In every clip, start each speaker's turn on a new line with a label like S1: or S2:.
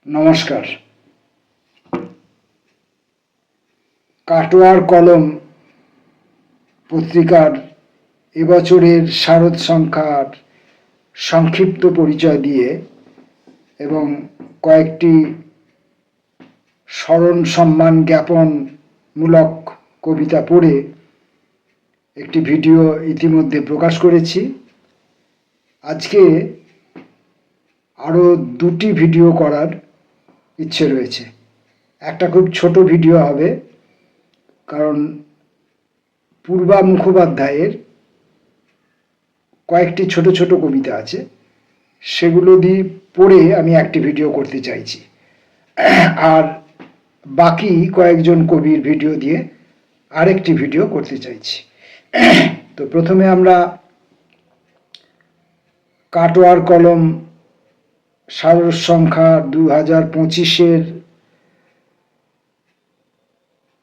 S1: নমস্কার। কাটোয়ার কলম পত্রিকার এবছরের শারদ সংখ্যার সংক্ষিপ্ত পরিচয় দিয়ে এবং কয়েকটি স্মরণ সম্মান জ্ঞাপনমূলক কবিতা পড়ে একটি ভিডিও ইতিমধ্যে প্রকাশ করেছি। আজকে আরও দুটি ভিডিও করার ইচ্ছে রয়েছে। একটা খুব ছোট ভিডিও হবে, কারণ পূর্বা মুখোপাধ্যায়ের কয়েকটি ছোট ছোট কবিতা আছে, সেগুলো দিয়ে পড়ে আমি একটি ভিডিও করতে চাইছি, আর বাকি কয়েকজন কবির ভিডিও দিয়ে আরেকটি ভিডিও করতে চাইছি। তো প্রথমে আমরা কাটোয়ার কলম শারদ সংখ্যা 2025-এর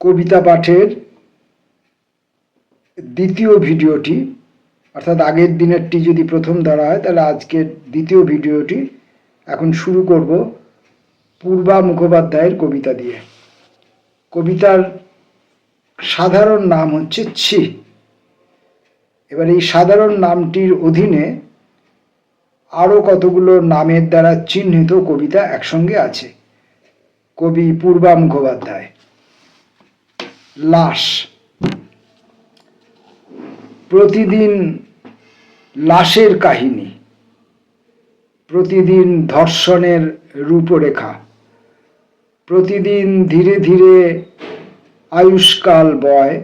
S1: কবিতা পাঠের দ্বিতীয় ভিডিওটি, অর্থাৎ আগের দিনেরটি যদি প্রথম ধরা হয়, তাহলে আজকের দ্বিতীয় ভিডিওটি এখন শুরু করব পূর্বা মুখোপাধ্যায়ের কবিতা দিয়ে। কবিতার সাধারণ নাম হচ্ছে ছি। এবার এই সাধারণ নামটির অধীনে আরও কতগুলো নামের দ্বারা চিহ্নিত কবিতা একসঙ্গে আছে। কবি পূর্বা মুখোপাধ্যায়। লাশ। প্রতিদিন লাশের কাহিনী, প্রতিদিন ধর্ষণের রূপরেখা, প্রতিদিন ধীরে ধীরে আয়ুষ্কাল বয়,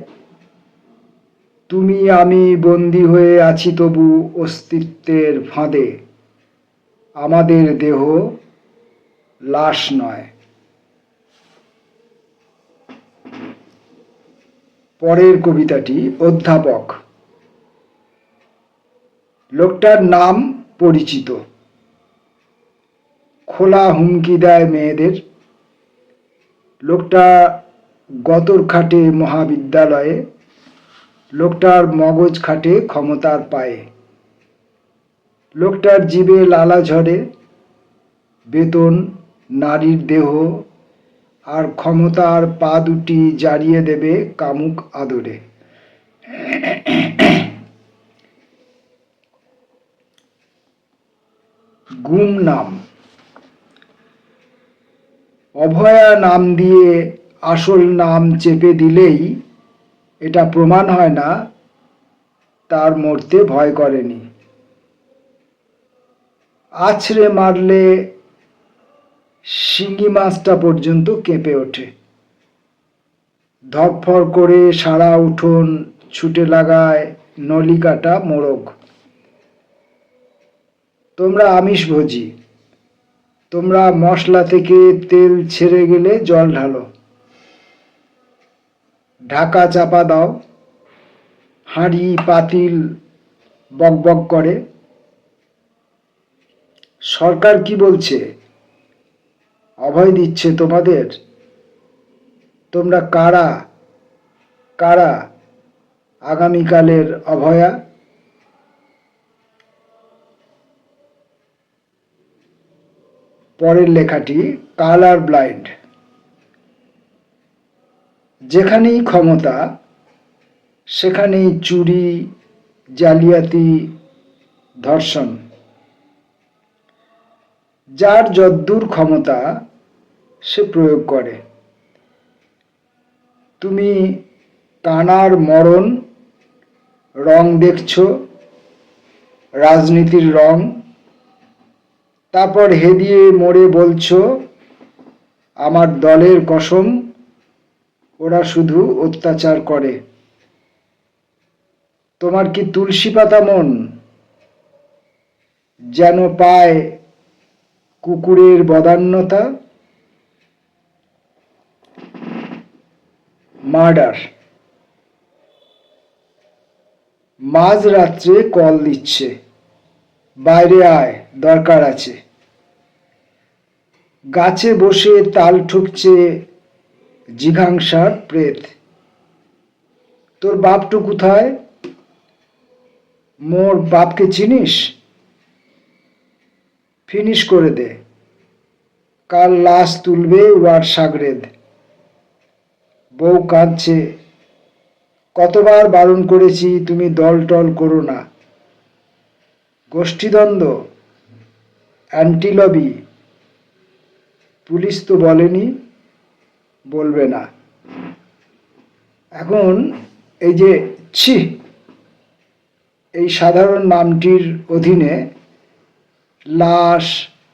S1: তুমি আমি বন্দী হয়ে আছি তবু অস্তিত্বের ফাঁদে, আমাদের দেহ লাশ নয়। পরের কবিতাটি অধ্যাপক। লোকটার নাম পরিচিত, খোলা হুমকি দেয় মেয়েদের। লোকটা গতর খাটে মহাবিদ্যালয়ে, লোকটার মগজ খাটে ক্ষমতার পায়ে। লোকটার জিভে লালা ঝরে, বেতন, নারীর দেহ আর ক্ষমতার পা দুটি জারিয়ে দেবে কামুক আদরে। গুম নাম। অভয়া নাম দিয়ে আসল নাম চেপে দিলেই এটা প্রমাণ হয় না তার মরতে ভয় করেনি। আছড়ে মারলে শিঙি মাছটা পর্যন্ত কেঁপে ওঠে। ধরফর করে সারা উঠোন ছুটে লাগায় নলিকাটা মোরগ। তোমরা আমিষভোজী, তোমরা মশলা থেকে তেল ছেড়ে গেলে জল ঢালো, ঢাকা চাপা দাও, হাঁড়ি পাতিল বকবক করে। সরকার কি বলছে? অভয় দিচ্ছে তোমাদের? তোমরা কারা কারা আগামীকালের অভয়া? পরের লেখাটি কালার ব্লাইন্ড। যেখানেই ক্ষমতা সেখানেই চুরি, জালিয়াতি, ধর্ষণ। যার যদ্দূর ক্ষমতা সে প্রয়োগ করে। তুমি কানার মরণ রং দেখছ, রাজনীতির রং, তারপর হেদিয়ে মরে বলছো আমার দলের কসম ওরা শুধু অত্যাচার করে। তোমার কি তুলসী পাতা মন, যেন পায় কুকুরের বদান্যতা? মার্ডার। মাঝরাত্রে কল দিচ্ছে, বাইরে আয়, দরকার আছে। গাছে বসে তাল ঠুকছে জিঘাংসার প্রেত। তোর বাপটু কোথায়? মোর বাপকে চিনিস? ফিনিশ করে দে, কাল লাশ তুলবে উড়ার সাগরেদ। বউ কাঁদছে, কতবার বারণ করেছি তুমি দল টল করো না। গোষ্ঠীদ্বন্দ্ব, অ্যান্টি লবি, পুলিশ তো বলেনি, বলবে না। এখন এই যে ছি, এই সাধারণ নামটির অধীনে লাশ,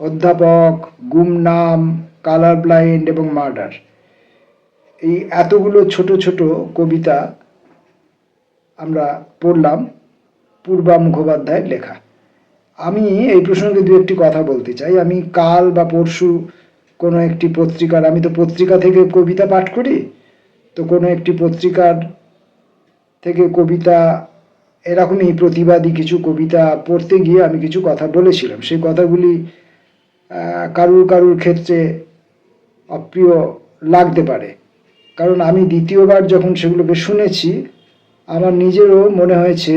S1: অধ্যাপক, গুমনাম, কালার ব্লাইন্ড এবং মার্ডার, এই এতগুলো ছোট ছোট কবিতা আমরা পড়লাম পূর্বা মুখোপাধ্যায়ের লেখা। আমি এই প্রসঙ্গে দু একটি কথা বলতে চাই। আমি কাল বা পরশু কোনো একটি পত্রিকার, আমি তো পত্রিকা থেকে কবিতা পাঠ করি, তো কোনো একটি পত্রিকার থেকে কবিতা, এরকমই প্রতিবাদী কিছু কবিতা পড়তে গিয়ে আমি কিছু কথা বলেছিলাম। সেই কথাগুলি কারুর কারুর ক্ষেত্রে অপ্রিয় লাগতে পারে, কারণ আমি দ্বিতীয়বার যখন সেগুলোকে শুনেছি আমার নিজেরও মনে হয়েছে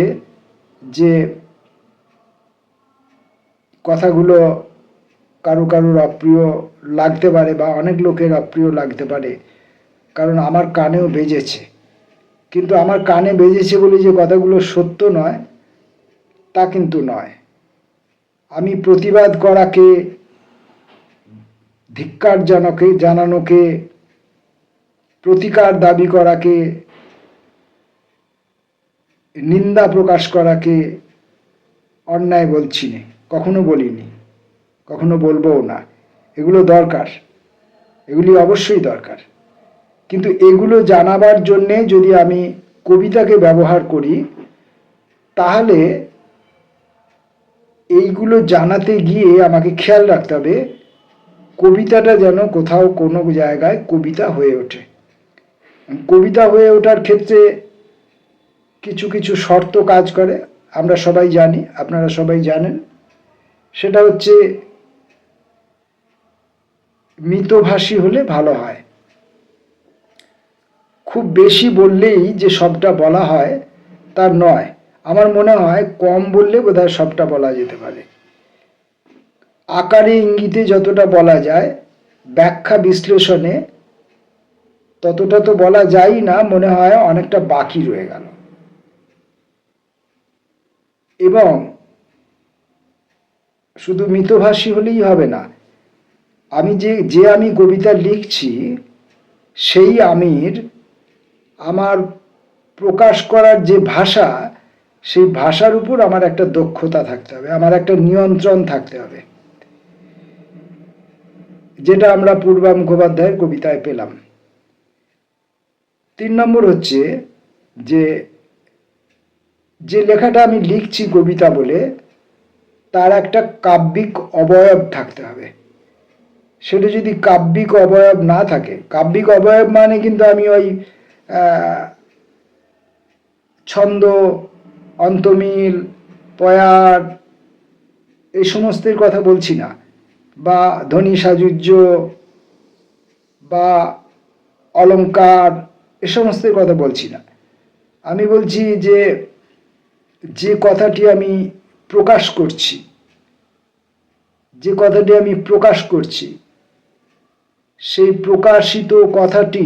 S1: যে কথাগুলো কারু কারুর অপ্রিয় লাগতে পারে বা অনেক লোকের অপ্রিয় লাগতে পারে, কারণ আমার কানেও বেজেছে। কিন্তু আমার কানে বেজেছে বলে যে কথাগুলো সত্য নয় তা কিন্তু নয়। আমি প্রতিবাদ করাকে, ধিক্কার জানানোকে, প্রতিকার দাবি করাকে, নিন্দা প্রকাশ করাকে অন্যায় বলছি না, কখনো বলিনি, কখনো বলবও না। এগুলো দরকার, এগুলি অবশ্যই দরকার, কিন্তু এগুলো জানাবার জন্যে যদি আমি কবিতাকে ব্যবহার করি তাহলে এইগুলো জানাতে গিয়ে আমাকে খেয়াল রাখতে হবে কবিতাটা যেন কোথাও কোনো জায়গায় কবিতা হয়ে ওঠে। কবিতা হয়ে ওঠার ক্ষেত্রে কিছু কিছু শর্ত কাজ করে, আমরা সবাই জানি, আপনারা সবাই জানেন। সেটা হচ্ছে মিতভাষী হলে ভালো হয়। খুব বেশি বললেই যে সবটা বলা হয় তা নয়। আমার মনে হয় কম বললে বোধহয় সবটা বলা যেতে পারে। আকারে ইঙ্গিতে যতটা বলা যায়, ব্যাখ্যা বিশ্লেষণে ততটা তো বলা যায় না, মনে হয় অনেকটা বাকি রয়ে গেল। এবং শুধু মিতভাষী হলেই হবে না, আমি যে আমি কবিতা লিখছি সেই আমার প্রকাশ করার যে ভাষা, সেই ভাষার উপর আমার একটা দক্ষতা থাকতে হবে, আমার একটা নিয়ন্ত্রণ থাকতে হবে, যেটা আমরা পূর্বা মুখোপাধ্যায়ের কবিতায় পেলাম। 3 নম্বর হচ্ছে যে লেখাটা আমি লিখছি কবিতা বলে তার একটা কাব্যিক অবয়ব থাকতে হবে। সেটা যদি কাব্যিক অবয়ব না থাকে, কাব্যিক অবয়ব মানে কিন্তু আমি ওই ছন্দ, অন্তমিল, পয়ার এই সমস্তের কথা বলছি না, বা ধ্বনি সাজুজ্য বা অলঙ্কার এ সমস্তের কথা বলছি না। আমি বলছি যে কথাটি আমি প্রকাশ করছি, যে কথাটি আমি প্রকাশ করছি সেই প্রকাশিত কথাটি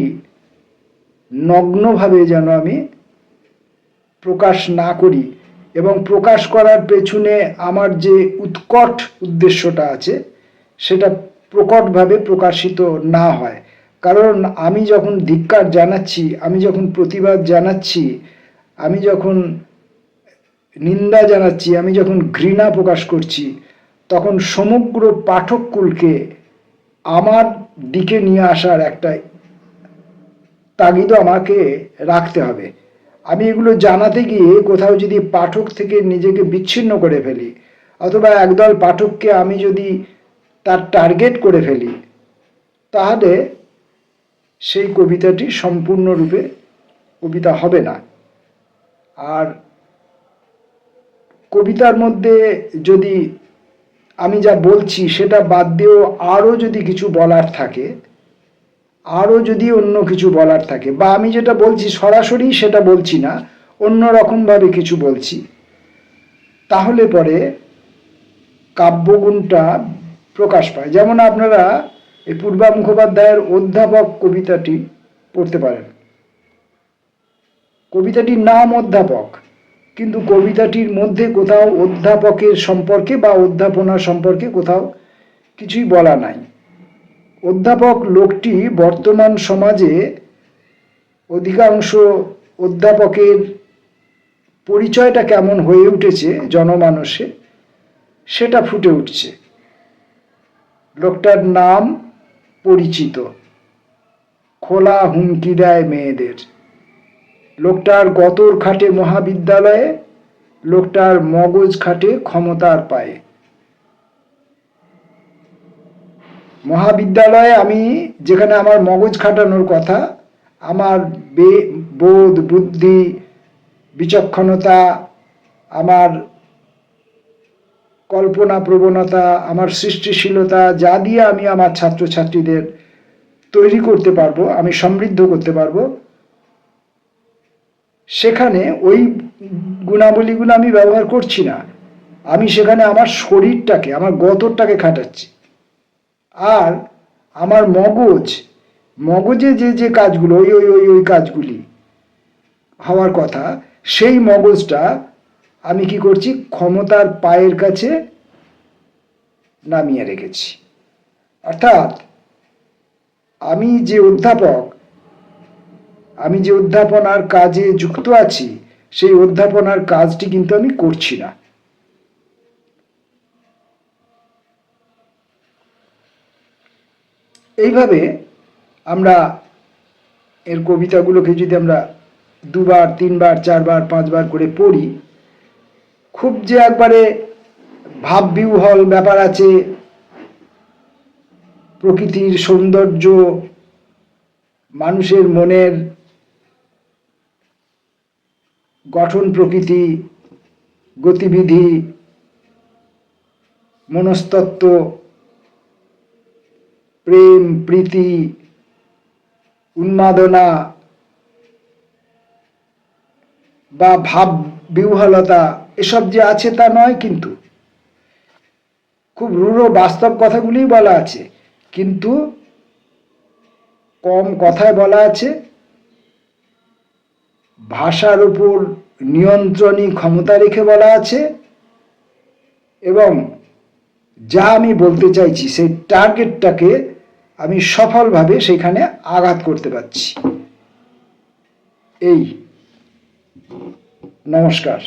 S1: নগ্নভাবে যেন আমি প্রকাশ না করি, এবং প্রকাশ করার পেছনে আমার যে উৎকট উদ্দেশ্যটা আছে সেটা প্রকটভাবে প্রকাশিত না হয়। কারণ আমি যখন ধিক্কার জানাচ্ছি, আমি যখন প্রতিবাদ জানাচ্ছি, আমি যখন নিন্দা জানাচ্ছি, আমি যখন ঘৃণা প্রকাশ করছি, তখন সমগ্র পাঠককুলকে আমার দিকে নিয়ে আসার একটা তাগিদও আমাকে রাখতে হবে। আমি এগুলো জানাতে গিয়ে কোথাও যদি পাঠক থেকে নিজেকে বিচ্ছিন্ন করে ফেলি, অথবা একদল পাঠককে আমি যদি তার টার্গেট করে ফেলি, তাহলে সেই কবিতাটি সম্পূর্ণরূপে কবিতা হবে না। আর কবিতার মধ্যে যদি আমি যা বলছি সেটা বাদ দিয়েও আরও যদি কিছু বলার থাকে, আরও যদি অন্য কিছু বলার থাকে, বা আমি যেটা বলছি সরাসরি সেটা বলছি না, অন্য রকমভাবে কিছু বলছি, তাহলে পরে কাব্যগুণটা প্রকাশ পায়। যেমন আপনারা এই পূর্বা মুখোপাধ্যায়ের অধ্যাপক কবিতাটি পড়তে পারেন। কবিতাটির নাম অধ্যাপক, কিন্তু কবিতাটির মধ্যে কোথাও অধ্যাপকের সম্পর্কে বা অধ্যাপনা সম্পর্কে কোথাও কিছুই বলা নাই। অধ্যাপক লোকটি বর্তমান সমাজে অধিকাংশ অধ্যাপকের পরিচয়টা কেমন হয়ে উঠেছে জনমানসে সেটা ফুটে উঠছে। লোকটার নাম পরিচিত, খোলা হুমকি দেয় মেয়েদের। লোকটার গতর খাটে মহাবিদ্যালয়ে, লোকটার মগজ খাটে ক্ষমতার পায়ে। মহাবিদ্যালয়ে আমি যেখানে আমার মগজ খাটানোর কথা, আমার বোধ বুদ্ধি বিচক্ষণতা, আমার কল্পনা প্রবণতা, আমার সৃষ্টিশীলতা যা দিয়ে আমি আমার ছাত্রছাত্রীদের তৈরি করতে পারবো, আমি সমৃদ্ধ করতে পারবো, সেখানে ওই গুণাবলীগুলো আমি ব্যবহার করছি না। আমি সেখানে আমার শরীরটাকে, আমার গতরটাকে খাটাচ্ছি। আর আমার মগজে যে যে কাজগুলো ওই ওই ওই ওই কাজগুলি হওয়ার কথা, সেই মগজটা আমি কি করছি, ক্ষমতার পায়ের কাছে নামিয়ে রেখেছি। অর্থাৎ আমি যে অধ্যাপক, আমি যে অধ্যাপনার কাজে যুক্ত আছি, সেই অধ্যাপনার কাজটি কিন্তু আমি করছি না। এইভাবে আমরা এর কবিতাগুলোকে যদি আমরা 2 বার 3 বার 4 বার 5 বার করে পড়ি, খুব যে একবারে ভাববিহ্বল ব্যাপার আছে, প্রকৃতির সৌন্দর্য, মানুষের মনের গঠন প্রকৃতি, গতিবিধি, মনস্তত্ত্ব, প্রেম প্রীতি, উন্মাদনা বা ভাব বিহ্বলতা এসব যে আছে তা নয়, কিন্তু খুব রূঢ় বাস্তব কথাগুলি বলা আছে, কিন্তু কম কথায় বলা আছে, ভাষার উপর নিয়ন্ত্রণী ক্ষমতা রেখে বলা আছে, এবং যা আমি বলতে চাইছি সেই টার্গেটটাকে আমি সফলভাবে সেখানে আঘাত করতে পারছি। এই নমস্কার।